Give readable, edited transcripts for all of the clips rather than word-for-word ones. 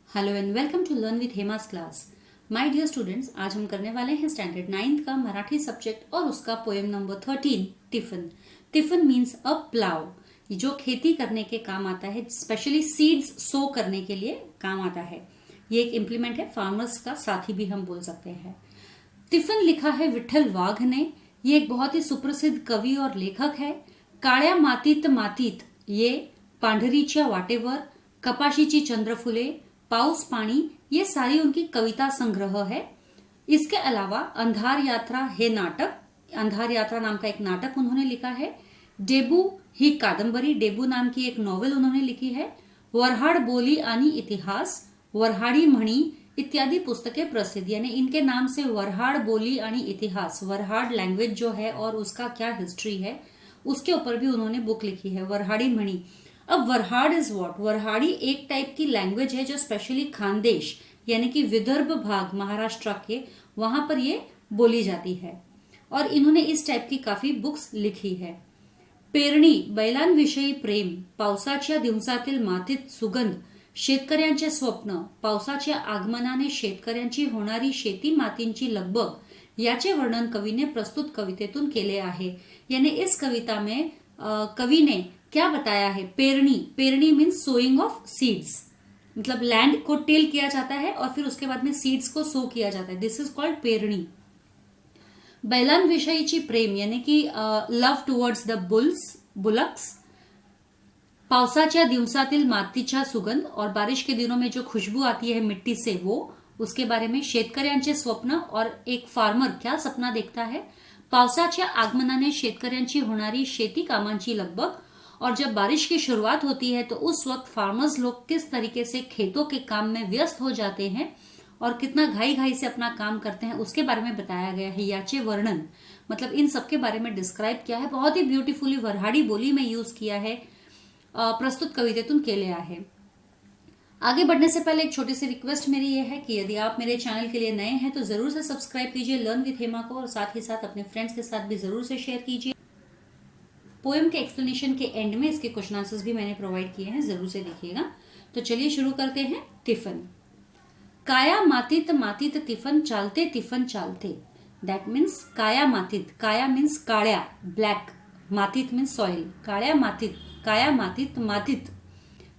Hello and welcome to learn with Hema's class. My dear students, आज हम करने वाले हैं स्टैंडर्ड 9th का मराठी सब्जेक्ट और उसका poem number 13 tiffin. Tiffin means अ प्लाव, जो खेती करने के काम आता है, स्पेशली सीड्स सो करने के लिए काम आता है। ये एक इम्प्लीमेंट है, फार्मर्स का साथी भी हम बोल सकते हैं। टिफिन लिखा है विठ्ठल वाघ ने। ये एक बहुत ही सुप्रसिद्ध कवि और लेखक है। काळ्या मातीत मातीत ये, पांढरीच्या वाटेवर, कपाशीची चंद्रफुले, पाऊस पाणी, ये सारी उनकी कविता संग्रह है। इसके अलावा अंधार यात्रा हे नाटक, अंधार यात्रा नाम का एक नाटक उन्होंने लिखा है। डेबू ही कादंबरी, डेबू नाम की एक नॉवेल उन्होंने लिखी है। वऱ्हाड बोली आणि इतिहास, वऱ्हाडी म्हणी इत्यादि पुस्तकें प्रसिद्ध, यानी इनके नाम से वऱ्हाड बोली आणि इतिहास, वऱ्हाड लैंग्वेज जो है और उसका क्या हिस्ट्री है, उसके ऊपर भी उन्होंने बुक लिखी है, वऱ्हाडी म्हणी। अब वरहाड इज व्हाट? वरहाड़ी एक टाइप की लैंग्वेज है जो स्पेशली खानदेश यानी कि विदर्भ भाग महाराष्ट्र के वहां पर ये बोली जाती है और इन्होंने इस टाइप की काफी बुक्स लिखी है। पेरणी, बैलांविषयी प्रेम, पावसाच्या दिवसातील मातीत सुगंध, शेतकऱ्यांचे स्वप्न, पावसाच्या आगमनाने शेतकऱ्यांची होणारी शेती मातींची लगबग, याचे वर्णन कवि ने प्रस्तुत कवितेतून केले आहे। यानी इस कविता में कवि ने क्या बताया है? पेरणी, पेरणी मीन्स सोइंग ऑफ सीड्स, मतलब लैंड को टिल किया जाता है और फिर उसके बाद में सीड्स को सो किया जाता है। दिस इज कॉल्ड पेरणी। बैलांविषयीची प्रेम यानी कि लव टुवर्ड्स द बुलक्स, पावसाच्या दिवसातील मातीचा सुगंध, और बारिश के दिनों में जो खुशबू आती है मिट्टी से वो, उसके बारे में। शेतकऱ्यांचे स्वप्न, और एक फार्मर क्या सपना देखता है? पावसाच्या आगमनाने शेतकऱ्यांची होणारी शेती कामांची लगबग, और जब बारिश की शुरुआत होती है तो उस वक्त फार्मर्स लोग किस तरीके से खेतों के काम में व्यस्त हो जाते हैं और कितना घाई घाई से अपना काम करते हैं, उसके बारे में बताया गया है। याचे वर्णन मतलब इन सब के बारे में डिस्क्राइब किया है, बहुत ही ब्यूटीफुली वऱ्हाडी बोली में यूज किया है, प्रस्तुत कवितेतून केले आहे। आगे बढ़ने से पहले एक छोटी सी रिक्वेस्ट मेरी ये है कि यदि आप मेरे चैनल के लिए नए हैं तो जरूर से सब्सक्राइब कीजिए लर्न विथ हेमा को, और साथ ही साथ अपने फ्रेंड्स के साथ भी जरूर से शेयर कीजिए। पोएम के एक्सप्लेनेशन के एंड में इसके क्वेश्चन आंसर्स भी मैंने प्रोवाइड किए हैं, जरूर से देखिएगा। तो चलिए शुरू करते हैं। टिफिन। काया मातीत मातीत टिफिन चालते, टिफिन चालते। दैट मीन्स काया मातीत, काया मीन्स काळ्या, ब्लैक, मातीत मीन्स सॉइल, काळ्या मातीत, काया मातीत मातीत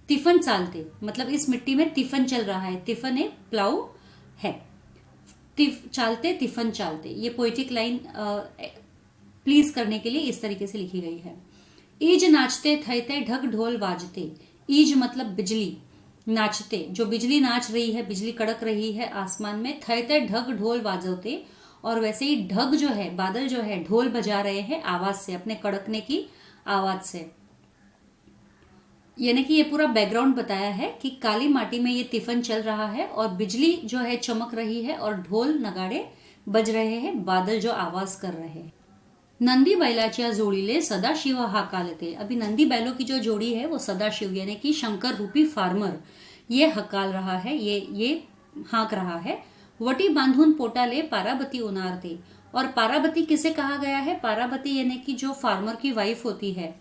टिफिन चालते, मतलब इस मिट्टी में टिफिन चल रहा है। टिफिन एक प्लाउ है। चालते टिफिन चालते, ये पोएटिक लाइन प्लीज करने के लिए इस तरीके से लिखी गई है। ईज नाचते थैते ढग ढोल वाजते। ईज मतलब बिजली, नाचते, जो बिजली नाच रही है, बिजली कड़क रही है आसमान में। थैते ढग ढोल वाजते, और वैसे ही ढग जो है, बादल जो है, ढोल बजा रहे हैं आवाज से, अपने कड़कने की आवाज से। यानी कि ये पूरा बैकग्राउंड बताया है कि काली माटी में ये टिफिन चल रहा है और बिजली जो है चमक रही है और ढोल नगाड़े बज रहे हैं, बादल जो आवाज कर रहे हैं। नंदी बैलाच्या जोड़ीले सदाशिव हकालते। अभी नंदी बैलों की जो जोड़ी है वो सदाशिव यानी कि शंकर रूपी फार्मर ये हकाल रहा है, ये हाँक रहा है। वटी बांधून पोटाले पाराबती उनारते, और पाराबती किसे कहा गया है? पाराबती यानी कि जो फार्मर की वाइफ होती है,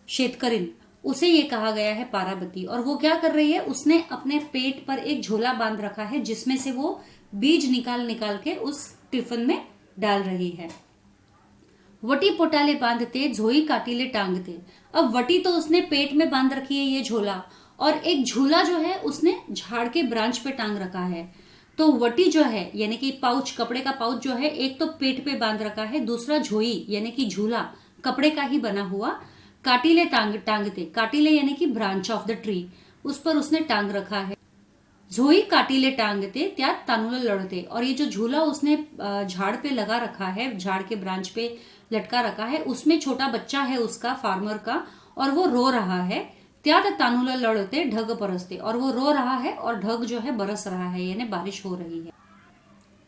शेतकरीन, उसे ये कहा गया है पाराबती। और वो क्या कर रही है? उसने अपने पेट पर एक झोला बांध रखा है जिसमें से वो बीज निकाल निकाल के उस टिफिन में डाल रही है। वटी पोटाले बांधते, झोई काटीले टांगते। अब वटी तो उसने पेट में बांध रखी है ये झोला, और एक झूला जो है उसने झाड़ के ब्रांच पे टांग रखा है। तो वटी जो है यानी कि पाउच, कपड़े का पाउच जो है, एक तो पेट पे बांध रखा है, दूसरा झोई यानी कि झूला कपड़े का ही बना हुआ। काटीले टांगते, काटीले यानी कि ब्रांच ऑफ द ट्री, उस पर उसने टांग रखा है। झोई काटीले टांगते त्यात तानुला लड़ते, और ये जो झूला उसने झाड़ पे लगा रखा है, झाड़ के ब्रांच पे लटका रखा है, उसमें छोटा बच्चा है उसका, फार्मर का, और वो रो रहा है। त्यात तानुला लड़ते ढग बरसते, और वो रो रहा है और ढग जो है बरस रहा है, यानी बारिश हो रही है।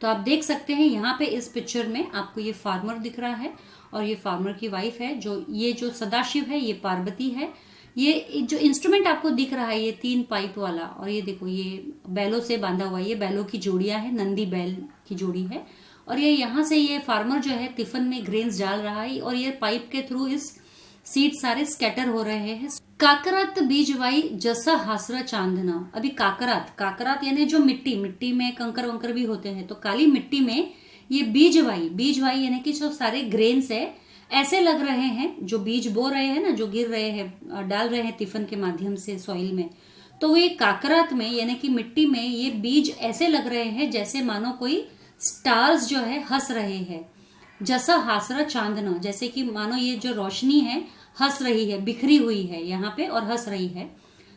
तो आप देख सकते हैं यहाँ पे इस पिक्चर में आपको ये फार्मर दिख रहा है और ये फार्मर की वाइफ है, ये जो सदाशिव है ये पार्वती है। ये जो इंस्ट्रूमेंट आपको दिख रहा है ये 3 पाइप वाला, और ये देखो ये बैलों से बांधा हुआ है, ये बैलों की जोड़ियां है, नंदी बैल की जोड़ी है। और ये यहाँ से ये फार्मर जो है टिफिन में ग्रेन्स डाल रहा है, और ये पाइप के थ्रू इस सीड सारे स्कैटर हो रहे हैं। काकरात बीजवाई जसा हासरा चांदना। अभी काकरात यानी जो मिट्टी में कंकर वंकर भी होते हैं, तो काली मिट्टी में ये बीजवाई यानी कि जो सारे ग्रेन्स है ऐसे लग रहे हैं, जो बीज बो रहे हैं ना, जो गिर रहे हैं, डाल रहे हैं टिफन के माध्यम से सॉइल में, तो वो ये काकरात में यानी कि मिट्टी में ये बीज ऐसे लग रहे हैं जैसे मानो कोई स्टार्स जो है हंस रहे हैं। जैसा हासरा चांदना, जैसे कि मानो ये जो रोशनी है हंस रही है, बिखरी हुई है यहाँ पे और हंस रही है।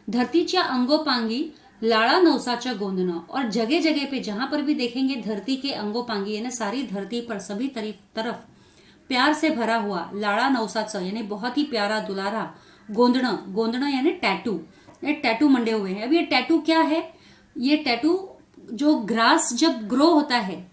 धरतीच्या अंगोपांगी लाड़ा नवसाचा गोंदना। और जगह जगह पे जहां पर भी देखेंगे धरती के अंगोपांगी यानी सारी धरती पर सभी तरफ प्यार से भरा हुआ लाड़ा नवसाचा यानी बहुत ही प्यारा दुलारा, गोंदना यानी टैटू, ये टैटू मंडे हुए हैं। अब ये टैटू क्या है? ये टैटू जो ग्रास जब ग्रो होता है,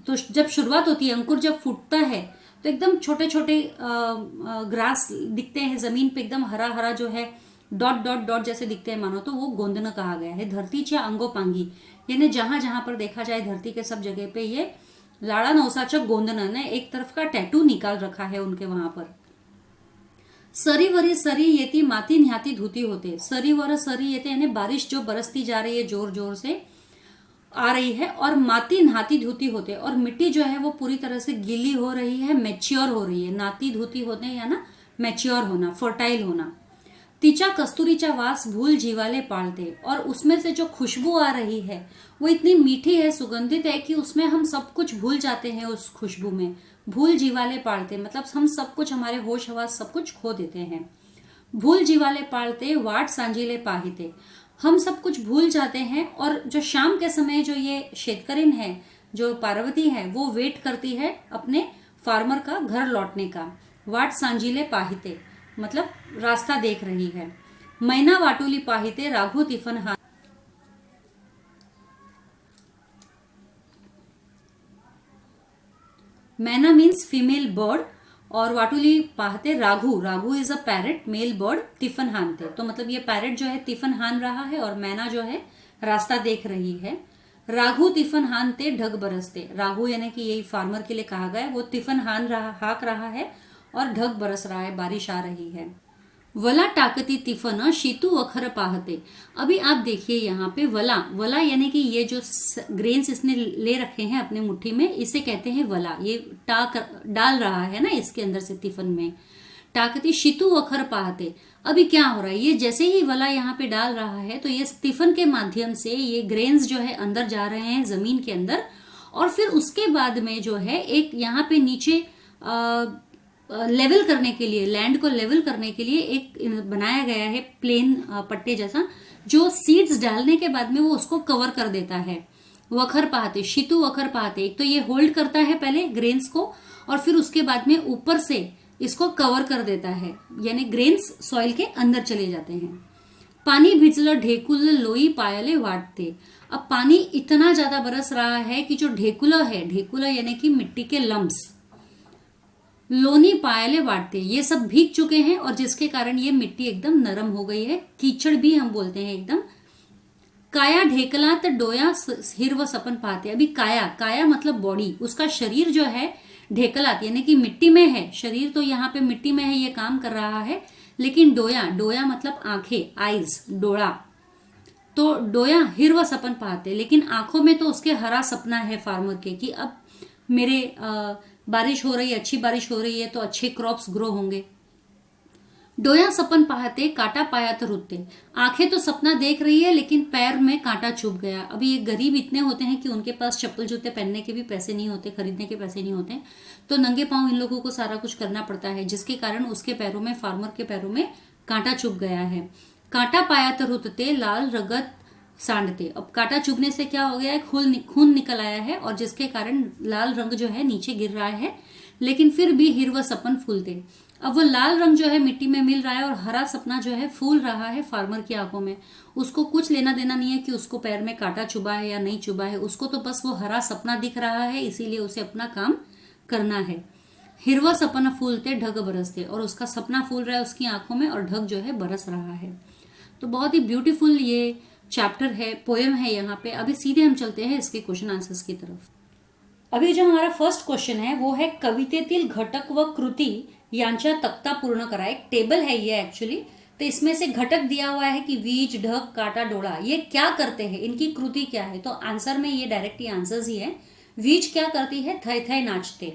तो जब शुरुआत होती है, अंकुर जब फूटता है, तो एकदम छोटे छोटे ग्रास दिखते हैं जमीन पे, एकदम हरा हरा जो है डॉट डॉट डॉट जैसे दिखते हैं मानो, तो वो गोंदना कहा गया है। धरतीच्या अंगोपांगी यानी जहां जहां पर देखा जाए धरती के सब जगह पे ये लाड़ा नवसाचा गोंदना ने एक तरफ का टैटू निकाल रखा है उनके वहां पर। सरी वरी सरी येती माती न्याती धूती होते। सरी वर सरी येते यानी बारिश जो बरसती जा रही है, जोर जोर से आ रही है, और माती नहाती धूती होते, और मिट्टी जो है वो पूरी तरह से गीली हो रही है, मैच्योर हो रही है। नाती धूती होते या ना मैच्योर होना, फर्टाइल होना। तिचा कस्तूरीचा वास भूल जीवाले पालते। और उसमें से जो खुशबू आ रही है वो इतनी मीठी है, सुगंधित है कि उसमें हम सब कुछ भूल जाते हैं उस खुशबू में। भूल जीवाले पालते मतलब हम सब कुछ, हमारे होश हवास सब कुछ खो देते हैं। भूल जीवाले पालते वाट सांजीले पाहिते। हम सब कुछ भूल जाते हैं, और जो शाम के समय जो ये शेतकरीन है, जो पार्वती है, वो वेट करती है अपने फार्मर का घर लौटने का। वाट सांजीले पाहिते मतलब रास्ता देख रही है। मैना वाटुली पाहिते राघु तिफन हा। मैना मीन्स फीमेल बर्ड, और वाटुली पाहते Raghu is a parrot, male bird, तिफन हानते, तो मतलब ये पैरेट जो है तिफन हान रहा है, और मैना जो है रास्ता देख रही है। राघु तिफन हानते ढग बरसते। राघु यानी कि यही फार्मर के लिए कहा गया है, वो तिफन हाक रहा है और ढग बरस रहा है, बारिश आ रही है। वला टाकती तिफन शीतु वखर पाहते। अभी आप देखिए यहाँ पे वला यानी कि ये जो ग्रेन्स इसने ले रखे हैं अपने मुट्ठी में, इसे कहते हैं वला। ये डाल रहा है ना इसके अंदर से तिफन में। टाकती शीतु वखर पाहते। अभी क्या हो रहा है, ये जैसे ही वला यहाँ पे डाल रहा है, तो ये तिफन के माध्यम से ये ग्रेन्स जो है अंदर जा रहे हैं जमीन के अंदर, और फिर उसके बाद में जो है एक यहाँ पे नीचे लेवल करने के लिए, लैंड को लेवल करने के लिए एक बनाया गया है प्लेन पट्टे जैसा, जो सीड्स डालने के बाद में वो उसको कवर कर देता है। वखर पाते, शीतु वखर पाते, एक तो ये होल्ड करता है पहले ग्रेन्स को, और फिर उसके बाद में ऊपर से इसको कवर कर देता है, यानी ग्रेन्स सॉइल के अंदर चले जाते हैं। पानी भिजल ढेकुल लोई पायले वाटते। अब पानी इतना ज्यादा बरस रहा है कि जो ढेकुला है, ढेकुला यानी कि मिट्टी के लम्स, लोनी पायले वाटते, ये सब भीग चुके हैं, और जिसके कारण ये मिट्टी एकदम नरम हो गई है, कीचड़ भी हम बोलते हैं एकदम। काया ढेकलात डोया हिरव सपन पाते। अभी काया मतलब बॉडी, उसका शरीर जो है ढेकलात यानी कि मिट्टी में है, शरीर तो यहाँ पे मिट्टी में है, ये काम कर रहा है, लेकिन डोया मतलब आंखें, आईज, डोळा, तो डोया हिरव सपन पाते, लेकिन आंखों में तो उसके हरा सपना है फार्मर के कि अब मेरे बारिश हो रही है, अच्छी बारिश हो रही है, तो अच्छे क्रॉप्स ग्रो होंगे। डोया सपन पाहते कांटा पाया तो रुकते। आंखें तो सपना देख रही है, लेकिन पैर में कांटा चुभ गया। अभी ये गरीब इतने होते हैं कि उनके पास चप्पल जूते पहनने के भी पैसे नहीं होते, खरीदने के पैसे नहीं होते, तो नंगे पांव इन लोगों को सारा कुछ करना पड़ता है, जिसके कारण उसके पैरों में, फार्मर के पैरों में कांटा चुभ गया है। कांटा पाया तो रुकते लाल रगत सांडते। अब कांटा चुभने से क्या हो गया है, खून निकल आया है, और जिसके कारण लाल रंग जो है नीचे गिर रहा है, लेकिन फिर भी हिरव सपन फूलते। अब वो लाल रंग जो है मिट्टी में मिल रहा है, और हरा सपना जो है फूल रहा है फार्मर की आंखों में। उसको कुछ लेना देना नहीं है कि उसको पैर में कांटा चुभा है या नहीं चुभा है, उसको तो बस वो हरा सपना दिख रहा है, इसीलिए उसे अपना काम करना है। हिरवा सपना फूलते ढग बरसते, और उसका सपना फूल रहा है उसकी आंखों में, और ढग जो है बरस रहा है। तो बहुत ही ब्यूटीफुल ये चैप्टर है, पोएम है यहाँ पे। अभी सीधे हम चलते हैं इसके क्वेश्चन आंसर्स की तरफ। अभी जो हमारा फर्स्ट क्वेश्चन है वो है, कवितेतील घटक व कृती यांचा तख्ता पूर्ण करा। एक टेबल है ये एक्चुअली। तो इसमें से घटक दिया हुआ है कि वीज, ढक, काटा, डोळा, ये क्या करते हैं, इनकी कृति क्या है। तो आंसर में ये डायरेक्टली आंसर्स ही है। वीज क्या करती है, थय थय नाचते।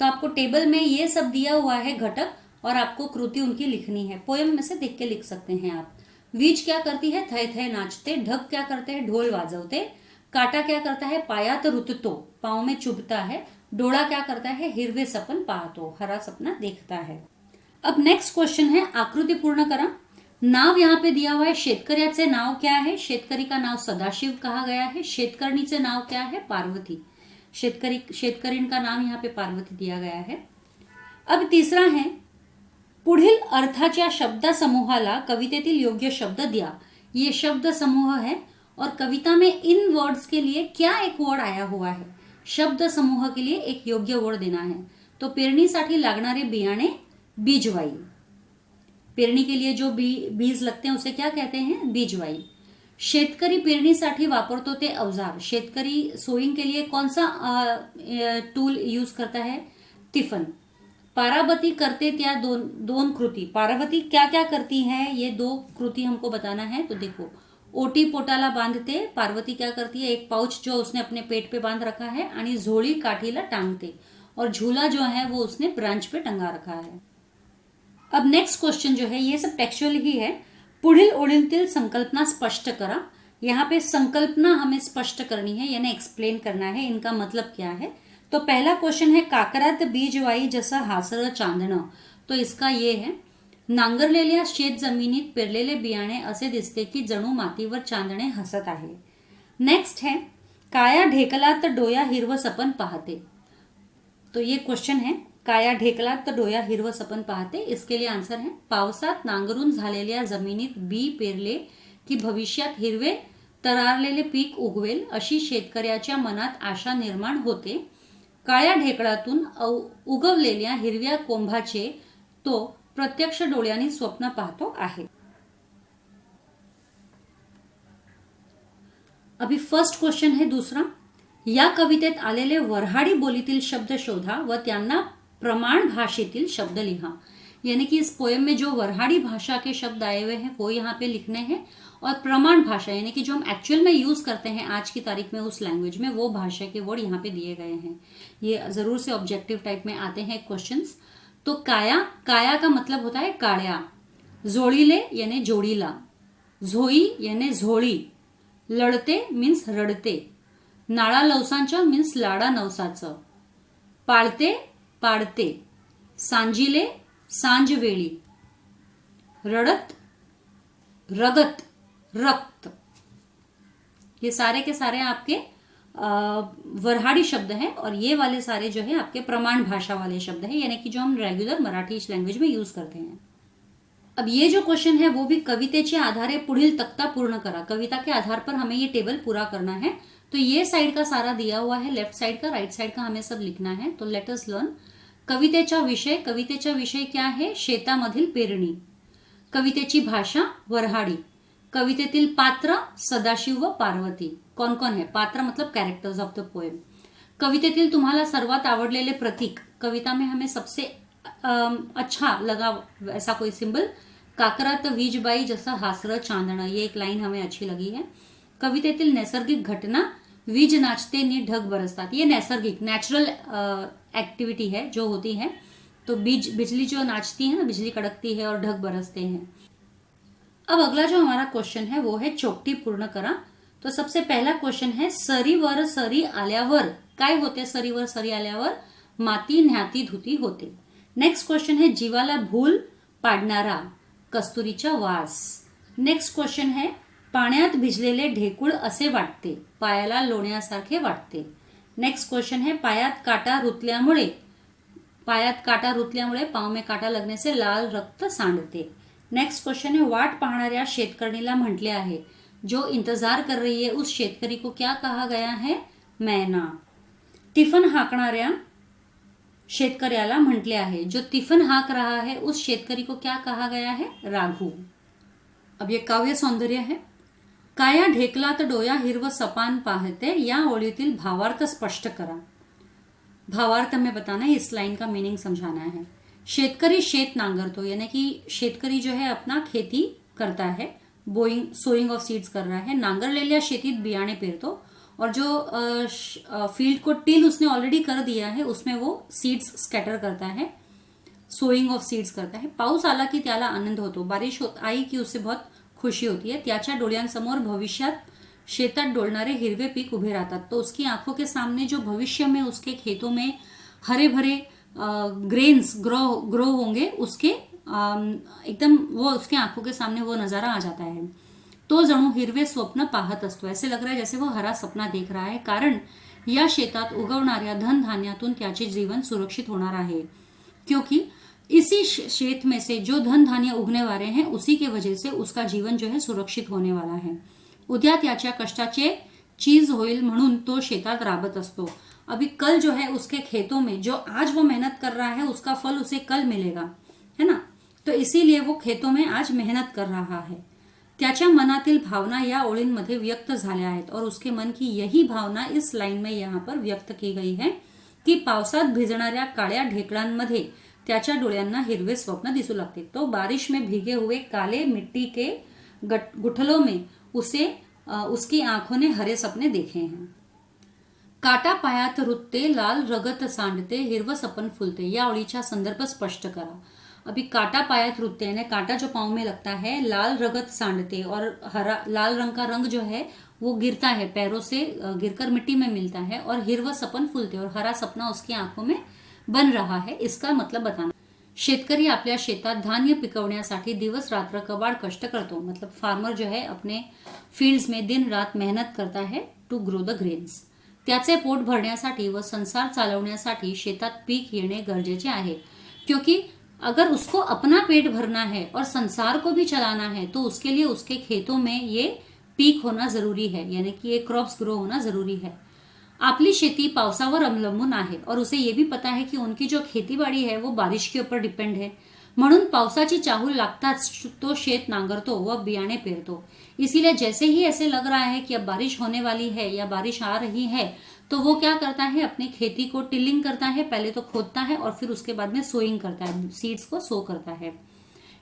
तो आपको टेबल में ये सब दिया हुआ है घटक, और आपको कृति उनकी लिखनी है। पोएम में से देख के लिख सकते हैं आप। वीज क्या करती है, थय थय नाचते। ढक क्या करते हैं, ढोल वाजवते। काटा क्या करता है, पायात रुततो, पाँव में चुभता है। डोळा क्या करता है, हिरवे सपन पाहतो, हरा सपना देखता है। अब नेक्स्ट क्वेश्चन है, आकृति पूर्ण करा। नाव यहाँ पे दिया हुआ है, शेतकऱ्याचे नाव क्या है, शेतकरी का नाव सदाशिव कहा गया है। शेतकरणीचे नाव क्या है, पार्वती। शेतकरीण का नाम यहाँ पे पार्वती दिया गया है। अब तीसरा है, पुढील अर्थाच्या शब्दसमूहाला कवितेतील योग्य शब्द द्या। ये शब्द समूह है और कविता में इन वर्ड्स के लिए क्या एक वर्ड आया हुआ है। शब्द समूह के लिए एक योग्य वर्ड देना है। तो पेरणीसाठी लागणारे बियाणे बीजवाई। पेरणी के लिए जो बीज लगते हैं उसे क्या कहते हैं, बीजवाई। शेतकरी पेरणीसाठी वापरतो ते अवजार। शेतकरी सोइंग के लिए कौन सा टूल यूज करता है, तिफन। पारावती करते त्या दोन कृति। पार्वती क्या क्या करती है, ये दो कृति हमको बताना है। तो देखो, ओटी पोटाला बांधते, पार्वती क्या करती है, एक पाउच जो उसने अपने पेट पे बांध रखा है, आणि झोळी काठीला टांगते, और झूला जो है वो उसने ब्रांच पे टंगा रखा है। अब नेक्स्ट क्वेश्चन जो है ये सब टेक्सचुअल ही है। पुढील ओळीतील संकल्पना स्पष्ट करा। यहाँ पे संकल्पना हमें स्पष्ट करनी है, यानी एक्सप्लेन करना है इनका मतलब क्या है। तो पहला क्वेश्चन है, काकरात बीजवाई जसं हासर चांदणं। तो इसका ये है, नांगरलेल्या शेत जमिनीत पेरलेले बियाणे असे दिसते की जणू मातीवर चांदणे हसत आहे। नेक्स्ट है, काया ढेकलात डोया हिरवं सपन पाहते। तो ये क्वेश्चन है, काया ढेकलात तर डोया हिरवं सपन पाहते। इसके लिए आंसर है, पावसात नांगरून झालेल्या जमिनीत बी पेरले की भविष्यात हिरवे तरारलेले पीक उगवेल अशी शेतकऱ्याच्या मनात आशा निर्माण होते। काळ्या ढेकळातून उगवलेल्या हिरव्या कोंभाचे तो प्रत्यक्ष डोळ्यांनी स्वप्न पाहतो आहे। अभी फर्स्ट क्वेश्चन है दूसरा, या कवितेत आलेले वऱ्हाडी बोलीतील शब्द शोधा व त्यांना प्रमाण भाषेतील शब्द लिहा। यानी कि इस पोएम में जो वऱ्हाडी भाषा के शब्द आए हुए हैं वो यहाँ पे लिखने हैं, और प्रमाण भाषा यानी कि जो हम एक्चुअल में यूज करते हैं आज की तारीख में उस लैंग्वेज में, वो भाषा के वर्ड यहाँ पे दिए गए हैं। ये जरूर से ऑब्जेक्टिव टाइप में आते हैं क्वेश्चंस। तो काया, काया का मतलब होता है काळ्या। जोडीले यानी जोडीला। झोई यानी झोळी। लढते मीन्स रडते। नाळा लवसांच्या मीन्स लाडा नवसाचं। पाळते पाडते। सांजिले सांजवेळी। रडत रगत रक्त। ये सारे के सारे आपके वऱ्हाडी शब्द हैं, और ये वाले सारे जो है आपके प्रमाण भाषा वाले शब्द हैं, यानी कि जो हम रेगुलर मराठी लैंग्वेज में यूज करते हैं। अब ये जो क्वेश्चन है वो भी कवितेचे आधारे पुढील तख्ता पूर्ण करा। कविता के आधार पर हमें ये टेबल पूरा करना है। तो ये साइड का सारा दिया हुआ है, लेफ्ट साइड का, राइट साइड का हमें सब लिखना है। तो लेट अस लर्न। कवितेचा विषय, कवितेचा विषय क्या है, शेतामधील पेरणी। कवितेची भाषा वऱ्हाडी। कवितेतील पात्र सदाशिव व पार्वती। कौन कौन है, पात्र मतलब कैरेक्टर्स ऑफ द पोएम। कवितेतील तुम्हाला सर्वात आवडलेले प्रतीक। कविता में हमें सबसे अच्छा लगा ऐसा कोई सिंबल, काकरात वीजबाई जसं हासरं चांदणं, ये एक लाइन हमें अच्छी लगी है। कवितेतील नैसर्गिक घटना, वीज नाचते नी ढग बरसतात। ये नैसर्गिक नेचुरल एक्टिविटी है जो होती है। तो बिजली जो नाचती है ना, बिजली कड़कती है और ढग बरसते हैं। अब अगला जो हमारा क्वेश्चन है वो है चौकटी पूर्ण करा। तो सबसे पहला क्वेश्चन है, सरीवर सरी आल्यावर काय होते, सरीवर सरी आल्यावर माती न्हाती धुती होते। नेक्स्ट क्वेश्चन है, जीवाला भूल पाडणारा कस्तुरीचा वास। नेक्स्ट क्वेश्चन है, पाण्यात भिजलेले ढेकूळ असे वाटते, पायाला लोण्यासारखे वाटते। नेक्स्ट क्वेश्चन है, पायात काटा रुतल्यामुळे पाँव में काटा लगने से लाल रक्त सांडते। नेक्स्ट क्वेश्चन है, वाट पाहणाऱ्या शेतकरणीला म्हटले आहे, जो इंतजार कर रही है उस शेतकरी को क्या कहा गया है, मैना। टिफन हाकणाऱ्या शेतकऱ्याला म्हटले आहे, जो टिफन हाक रहा है उस शेतकरी को क्या कहा गया है, राघू। अब ये काव्य सौंदर्य है। काया ढेकलात डोया हिरव सपान पाहते, या ओळीतील भावार्थ स्पष्ट करा। भावार्थ में बताना है, इस लाइन का मीनिंग समझाना है। शेतकरी शेत नांगरतो, यानी कि शेतकरी जो है अपना खेती करता है, सोइंग ऑफ सीड्स कर रहा है. नांगरलेल्या शेतीत बियाणे पेरतो और जो फील्ड को टिल उसने ऑलरेडी कर दिया है उसमें वो सीड्स स्कॅटर करता है, सोइंग ऑफ सीड्स करता है. पाऊस आला की त्याला आनंद होतो, बारिश आई की उससे बहुत खुशी होती है. त्याच्या डोळ्यांसमोर भविष्यात शेतात डोलणारे हिरवे पीक उभे रहतात. तो उसकी आंखों के सामने जो भविष्य में उसके खेतों में हरे भरे ग्रेन्स ग्रो होंगे, उसके एकदम वो उसके आंखों के सामने वो नजारा आ जाता है. तो जणू हिरवे स्वप्न पाहत असतो. ऐसे लग रहा है जैसे वो हरा सपना देख रहा है, कारण या शेतात उगवणाऱ्या धनधान्यातून त्याचे जीवन सुरक्षित होणार आहे. क्योंकि इसी क्षेत्र में से जो धन धान्य उगने वाले हैं उसी के वजह से उसका जीवन जो है सुरक्षित होने वाला है. उद्या त्याच्या कष्टाचे चीज होईल म्हणून तो शेतात राबत असतो. अभी कल जो है उसके खेतों में जो आज वो मेहनत कर रहा है उसका फल उसे कल मिलेगा, है ना. तो इसीलिए वो खेतों में आज मेहनत कर रहा है. त्याच्या मनातील भावना या ओळींमध्ये व्यक्त झाल्या आहेत और उसके मन की यही भावना इस लाइन में यहाँ पर व्यक्त की गई है की पावसात भिजणाऱ्या काळ्या ढेकळांमध्ये त्याच्या डोळ्यांना हिरवे स्वप्न दिसू लागते. तो बारिश में भीगे हुए काले मिट्टी के गुठलों में उसकी आंखों ने हरे सपने देखे हैं. काटा पायात रुतते लाल रगत सांडते हिरवं सपन फुलते. या ओळीचा संदर्भ स्पष्ट करा. अभी काटा पायात रुतते यानी काटा जो पाँव में लगता है, लाल रगत सांडते और हरा लाल रंग का रंग जो है वो गिरता है, पैरों से गिरकर मिट्टी में मिलता है और हिरवं सपन फुलते और हरा सपना उसकी आंखों में बन रहा है. इसका मतलब बताना. शेतकरी आपल्या शेतात धान्य पिकवण्यासाठी दिवस रात्र कबाड कष्ट करतो. मतलब फार्मर जो है अपने फील्ड्स में दिन रात मेहनत करता है टू ग्रो द ग्रेन्स. त्याचे पोट भरण्यासाठी व संसार चालवण्यासाठी शेतात पीक येणे गरजेचे आहे. क्योंकि अगर उसको अपना पेट भरना है और संसार को भी चलाना है तो उसके लिए उसके खेतों में ये पीक होना जरूरी है, यानी कि ये क्रॉप्स ग्रो होना जरूरी है. आपली शेती पावसावर अवलंबून आहे और उसे ये भी पता है कि उनकी जो खेतीबाड़ी है वो बारिश के ऊपर डिपेंड है. म्हणून पावसाची चाहूल लागताच तो शेत नांगरतो व बियाणे पेरतो. इसीलिए जैसे ही ऐसे लग रहा है कि अब बारिश होने वाली है या बारिश आ रही है तो वो क्या करता है, अपनी खेती को टिलिंग करता है. पहले तो खोदता है और फिर उसके बाद में सोइंग करता है, सीड्स को सो करता है.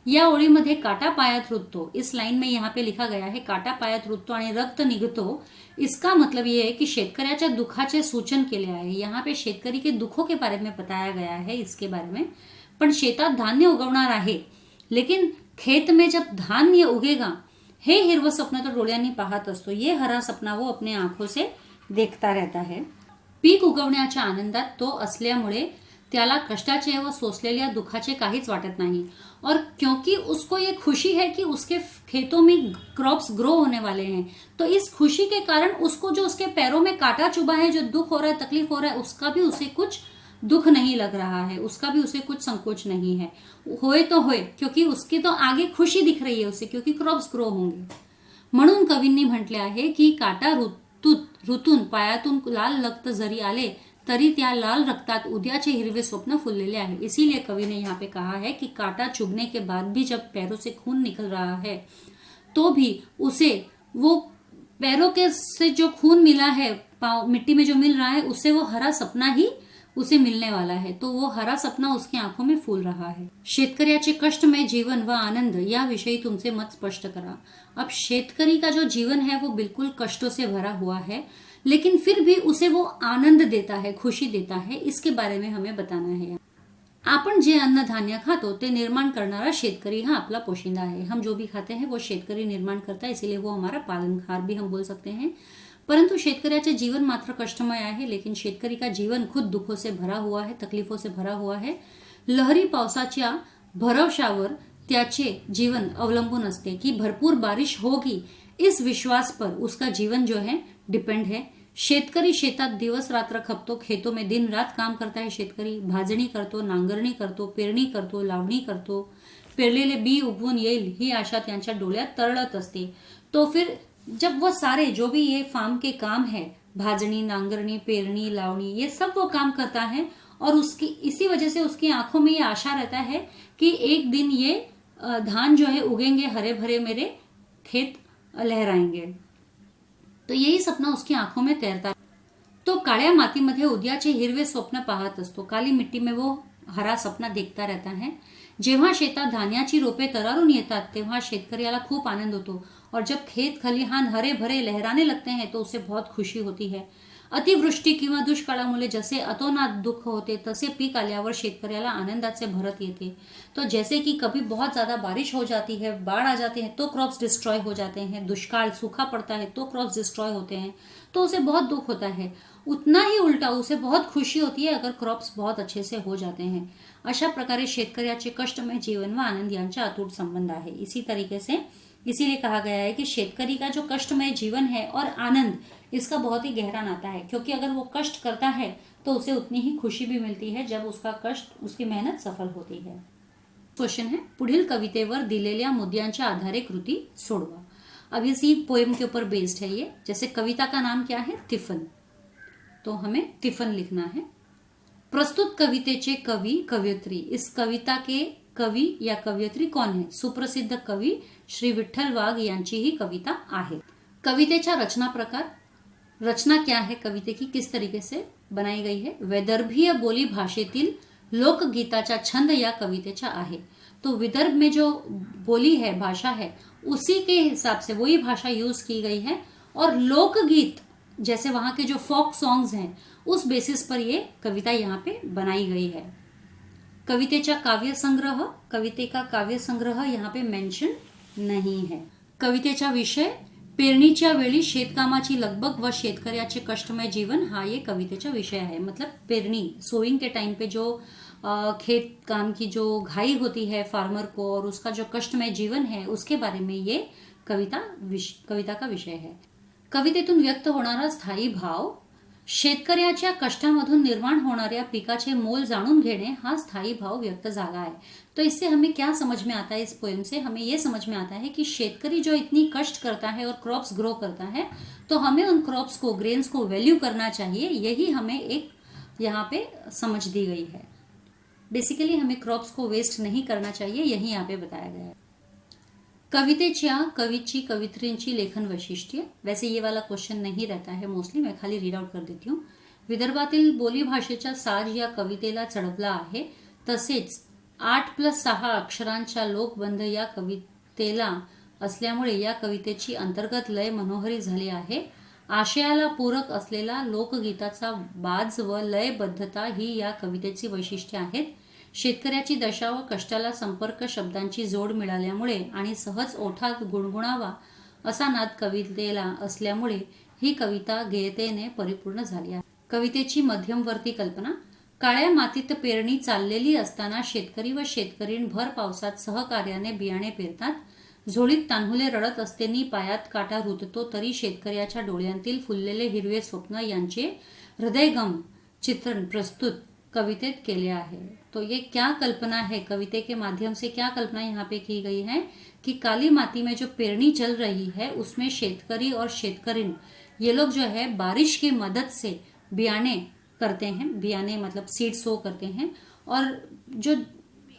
या ओळीमध्ये काटा पायात रुततो, इस लाइन में यहाँ पे लिखा गया है काटा पायात रुततो आणि रक्त निघतो. इसका मतलब ये है कि शेतकऱ्याच्या दुखाचे सूचन केले आहे. यहाँ पे शेतकरी के दुखों के बारे में बताया गया है इसके बारे में. पण शेतात धान्य उगवणार आहे, लेकिन खेत में जब धान्य उगेगा हे हिरवं स्वप्न तो डोळ्यांनी पाहत असतो. ये हरा सपना वो अपने आंखों से देखता रहता है. पीक उगवण्याच्या आनंदात तो असल्यामुळे त्याला कष्टाचे व सोसलेल्या दुखाचे काहीच वाटत नाही. और क्योंकि उसको ये खुशी है कि उसके खेतों में क्रॉप्स ग्रो होने वाले हैं, तो इस खुशी के कारण उसको जो उसके पैरों में कांटा चुभा है, जो दुख हो रहा है, तकलीफ हो रहा है, उसका भी उसे कुछ दुख नहीं लग रहा है, उसका भी उसे कुछ संकोच नहीं है. होए तो होए, क्योंकि उसकी तो आगे खुशी दिख रही है उसे, क्योंकि क्रॉप्स ग्रो होंगे. म्हणून कवींनी म्हटले आहे की काटा ऋतून पायातून लाल रक्त जरी आले तरी त्या लाल रक्तात उद्याचे हिरवे स्वप्न फुललेले आहे. इसीलिए कवि ने यहाँ पे कहा है कि कांटा चुभने के बाद भी जब पैरों से खून निकल रहा है तो भी उसे वो पैरों के से जो खून मिला है, मिट्टी में जो मिल रहा है, उससे वो हरा सपना ही उसे मिलने वाला है. तो वो हरा सपना उसकी आंखों में फूल रहा है. शेतकऱ्याचे कष्टमय जीवन व आनंद या विषयी तुमसे मत स्पष्ट करा. अब शेतकरी का जो जीवन है वो बिल्कुल कष्टों से भरा हुआ है, लेकिन फिर भी उसे वो आनंद देता है, खुशी देता है. इसके बारे में हमें बताना है. आपण जे अन्न धान्य खातो ते निर्माण करणारा शेतकरी हा आपला पोशिंदा है. हम जो भी खाते हैं वो शेतकरी निर्माण करता है, इसीलिए वो हमारा पालनहार भी हम बोल सकते हैं. परंतु शेतकऱ्याचे जीवन मात्र कष्टमय आहे, लेकिन शेतकरी का जीवन खुद दुखों से भरा हुआ है, तकलीफों से भरा हुआ है. लहरी पावसाच्या भरवशावर त्याचे जीवन अवलंबून असते की भरपूर बारिश होगी, इस विश्वास पर उसका जीवन जो है डिपेंड है. शेतकरी शेतात दिवस रात्र खपतो, खेतों में दिन रात काम करता है. शेतकरी भाजणी करतो, नांगरणी करतो, पेरणी करतो, लावणी करतो. पेरलेले बी उगवून येईल ही आशा त्यांच्या डोळ्यात तरळत असते. तो फिर जब वो सारे जो भी ये फार्म के काम है, भाजनी, नांगरनी, पेरनी, लावनी, ये सब वो काम करता है और उसकी इसी वजह से उसकी आंखों में ये आशा रहता है कि एक दिन ये धान जो है उगेंगे, हरे भरे मेरे खेत लहराएंगे. तो यही सपना उसकी आंखों में तैरता है. तो काळ्या मातीमध्ये उद्याचे हिरवे स्वप्न पाहत असतो. काली मिट्टी में वो हरा सपना देखता रहता है। जेव्हा शेतात धान्याची रोपे तरारून येतात तेव्हा शेतकऱ्याला खूप आनंद होतो और जब खेत खलिहान हरे भरे लहराने लगते हैं तो उसे बहुत खुशी होती है। अतिवृष्टी किंवा दुष्काळामुळे जसे अतोनात दुःख होते तसे पीक आल्यावर शेतकऱ्याला आनंदाचे भरत येते। तो जैसे कि कभी बहुत ज़्यादा बारिश हो जाती है, बाढ़ आ जाती है तो क्रॉप्स डिस्ट्रॉय हो जाते हैं, दुष्काल सूखा पड़ता है तो क्रॉप्स डिस्ट्रॉय होते हैं, तो उसे बहुत दुख होता है। उतना ही उलटा उसे बहुत खुशी होती है अगर क्रॉप्स बहुत अच्छे से हो जाते हैं। अशा प्रकारे शेतकऱ्याचे कष्टमय जीवन व आनंद यांचा अतूट संबंध आहे। इसी तरीके से इसीलिए कहा गया है कि शेतकरी का जो कष्टमय जीवन है और आनंद, इसका बहुत ही गहरा नाता है, क्योंकि अगर वो कष्ट करता है तो उसे उतनी ही खुशी भी मिलती है जब उसका कष्ट, उसकी मेहनत सफल होती है। क्वेश्चन है, पुढील कवितेवर दिलेल्या मुद्द्यांच्या आधारे कृति सोडवा। अब इसी पोएम के ऊपर बेस्ड है ये। जैसे कविता का नाम क्या है, तिफन, तो हमें तिफन लिखना है। प्रस्तुत कवितेचे कवी कवयित्री, इस कविता के कवी या कवयित्री कौन है? सुप्रसिद्ध कवी श्री विठ्ठल वाघ यांची ही कविता आहे। कवितेचा रचना प्रकार, रचना क्या है कविते की, किस तरीके से बनाई गई है? वैदर्भीय बोली भाषेतील लोकगीताचा छंद या कवितेचा आहे। तो विदर्भ में जो बोली है, भाषा है, उसी के हिसाब से वही भाषा यूज की गई है और लोकगीत जैसे वहां के जो फोक सॉन्ग्स हैं उस बेसिस पर ये कविता यहाँ पे बनाई गई है। कवितेचा काव्य संग्रह, कविते का काव्य संग्रह यहाँ पे मेंशन नहीं है। कवितेचा विषय, पेरणीच्या वेळी शेतकामाची लगबग व शेतकऱ्याचे कष्टमय जीवन, हा ये कवितेचा विषय है। मतलब पेरणी, सोइंग के टाइम पे जो खेत काम की जो घाई होती है फार्मर को और उसका जो कष्टमय जीवन है उसके बारे में ये कविता का विषय है। कवितेतून व्यक्त होणारा स्थायी भाव, शेतकऱ्याच्या कष्टामधून निर्माण होणाऱ्या पिकाचे मोल जाणून घेणे हा स्थायी भाव व्यक्त झाला है। तो इससे हमें क्या समझ में आता है, इस पोएम से हमें ये समझ में आता है कि शेतकरी जो इतनी कष्ट करता है और क्रॉप्स ग्रो करता है तो हमें उन क्रॉप्स को, ग्रेन्स को वैल्यू करना चाहिए। यही हमें एक यहाँ पे समझ दी गई है। बेसिकली हमें क्रॉप्स को वेस्ट नहीं करना चाहिए, यही यहाँ पे बताया गया है। कवितेच्या कवीची कवित्रींची लेखन वैशिष्ट्य, वैसे ये वाला क्वेश्चन नहीं रहता है मोस्टली, मैं खाली रीड आउट कर देती हूँ। विदर्भातील बोलीभाषेचा साज या कवितेला चढवला आहे, तसेच 8+6 अक्षरांच्या लोकबंध या कवितेला असल्यामुळे या कवितेची अंतर्गत लय मनोहरी झाली आहे। आशयाला पूरक असलेला लोकगीताचा बाज व लयबद्धता ही या कवितेची वैशिष्ट्ये आहेत। शेतकऱ्याची दशा व कष्टाला संपर्क शब्दांची जोड मिळाल्यामुळे आणि सहज ओठात गुणगुणावा असा नाद कवितेला असल्यामुळे ही कविता गेयतेने परिपूर्ण झाली आहे। कवितेची मध्यमवर्ती कल्पना, काळ्या मातीत पेरणी चाललेली असताना शेतकरी व शेतकरीण भर पावसात सहकार्याने बियाणे पेरतात। झोळीत तान्हुले रडत असतेनी पायात काटा रुततो तरी शेतकऱ्याच्या डोळ्यांतील फुललेले हिरवे स्वप्न यांचे हृदयगम चित्रण प्रस्तुत कवितेत केले आहे। तो ये क्या कल्पना है, कविते के माध्यम से क्या कल्पना यहाँ पे की गई है कि काली माटी में जो पेरणी चल रही है उसमें शेतकरी और शेतकरीण ये लोग जो है बारिश की मदद से बियाने करते हैं, बियाने मतलब सीड सो करते हैं, और जो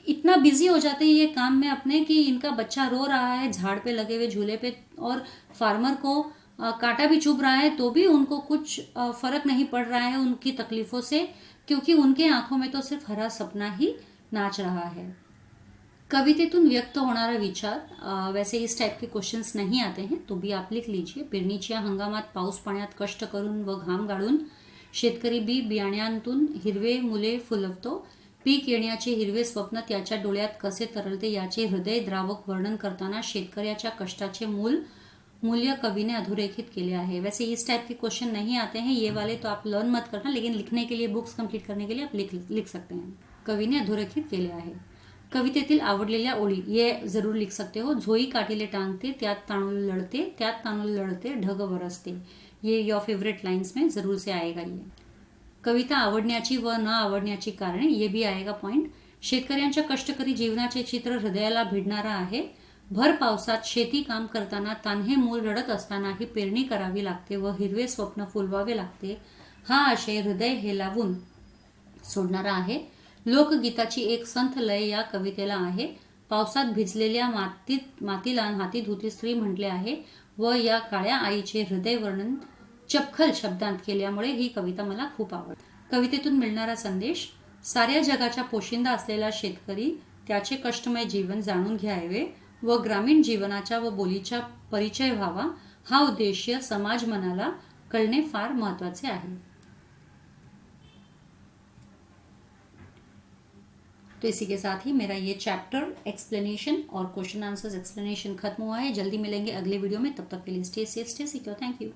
इतना बिजी हो जाते हैं ये काम में अपने कि इनका बच्चा रो रहा है झाड़ पे लगे हुए झूले पे और फार्मर को कांटा भी चुभ रहा है तो भी उनको कुछ फर्क नहीं पड़ रहा है उनकी तकलीफों से, क्योंकि उनके आंखों में तो सिर्फ हरा सपना ही नाच रहा है। कवितेतून व्यक्त होणारा विचार, वैसे इस टाइप के क्वेश्चंस नहीं आते हैं तो भी आप लिख लीजिए। पेरणीच्या हंगामात पाऊस पाण्यात कष्ट करून व घाम गाळून शेतकरी बी बियाण्यांतून हिरवे मुले फुलवतो, पीक येण्याचे हिरवे स्वप्न त्याच्या डोळ्यात कसे तरळते याचे हृदय द्रावक वर्णन करताना शेतकऱ्याच्या कष्टाचे मूल्य कवि ने अधोरेखित केले आहे। वैसे इस टाइप के क्वेश्चन नहीं आते हैं ये वाले, तो आप लर्न मत करना, लेकिन लिखने के लिए, बुक्स कंप्लीट करने के लिए आप लिख सकते हैं। कवि ने अधोरेखित केले आहे। कवितेतील आवडलेल्या ओळी ये जरूर लिख सकते हो। झोई काठीले टांगते त्यात तांदूळ लढते ढग बरसते, ये योर फेवरेट लाइन्स में जरूर से आएगा ये। कविता आवडण्याची व न आवडण्याची कारणे, ये भी आएगा पॉइंट। शेतकऱ्यांच्या कष्टकरी जीवनाचे चित्र हृदयाला भिडणारा आहे। भर पावसात शेती काम करताना तान्हे मूल रडत असतानाही पेरणी करावी लागते व हिरवे स्वप्न फुलवावे लागते, हा आशय हृदय हेलावून सोडणारा आहे। लोकगीताची एक संथ लय या कवितेला आहे। पावसात भिजलेल्या मातीला हाती धुती स्त्री म्हटले आहे व या काळ्या आईचे हृदय वर्णन चपखल शब्दांत केल्यामुळे ही कविता मला खूप आवडते। कवितेतून मिळणारा संदेश, साऱ्या जगाच्या पोशिंदा असलेला शेतकरी त्याचे कष्टमय जीवन जाणून घ्यावे व ग्रामीण जीवनाच्या व बोलीचा परिचय व्हावा, हा उद्देश्य समाज मनाला कळणे फार महत्त्वाचे आहे. तो इसी के साथ ही मेरा ये चैप्टर एक्सप्लेनेशन और क्वेश्चन आंसर्स एक्सप्लेनेशन खत्म हुआ है. जल्दी मिलेंगे अगले वीडियो में. तब तक के लिए stay safe, stay secure. Thank you.